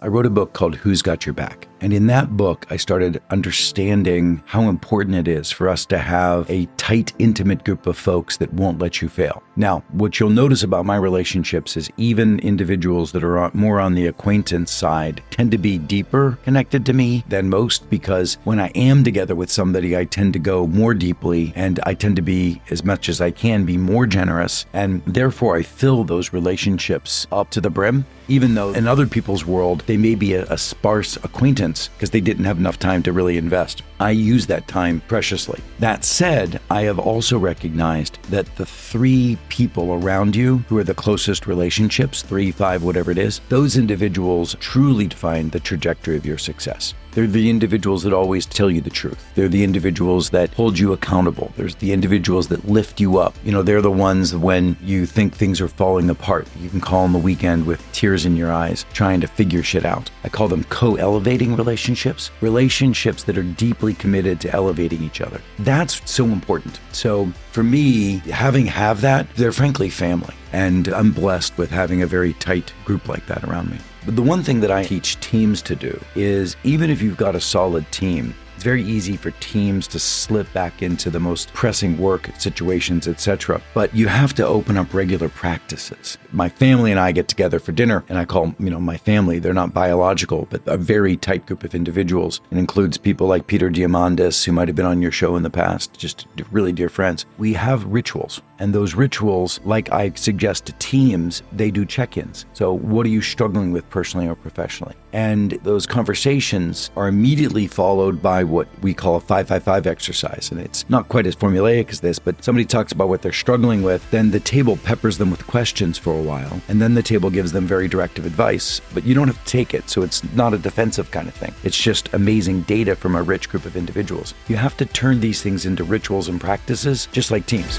I wrote a book called Who's Got Your Back? And in that book, I started understanding how important it is for us to have a tight, intimate group of folks that won't let you fail. Now, what you'll notice about my relationships is even individuals that are more on the acquaintance side tend to be deeper connected to me than most, because when I am together with somebody, I tend to go more deeply and I tend to be, as much as I can, be more generous. And therefore, I fill those relationships up to the brim, even though in other people's world, they may be a sparse acquaintance because they didn't have enough time to really invest. I use that time preciously. That said, I have also recognized that the 3 people around you who are the closest relationships, 3, 5, whatever it is, those individuals truly define the trajectory of your success. They're the individuals that always tell you the truth. They're the individuals that hold you accountable. There's the individuals that lift you up. They're the ones when you think things are falling apart, you can call them the weekend with tears in your eyes, trying to figure shit out. I call them co-elevating relationships that are deeply committed to elevating each other. That's so important. So for me, have that, they're frankly family. And I'm blessed with having a very tight group like that around me. But the one thing that I teach teams to do is, even if you've got a solid team, it's very easy for teams to slip back into the most pressing work situations, etc. But you have to open up regular practices. My family and I get together for dinner, and I call, my family, they're not biological, but a very tight group of individuals. It includes people like Peter Diamandis, who might have been on your show in the past, just really dear friends. We have rituals. And those rituals, like I suggest to teams, they do check-ins. So what are you struggling with personally or professionally? And those conversations are immediately followed by what we call a 5-5-5 exercise. And it's not quite as formulaic as this, but somebody talks about what they're struggling with, then the table peppers them with questions for a while, and then the table gives them very directive advice, but you don't have to take it. So it's not a defensive kind of thing. It's just amazing data from a rich group of individuals. You have to turn these things into rituals and practices, just like teams.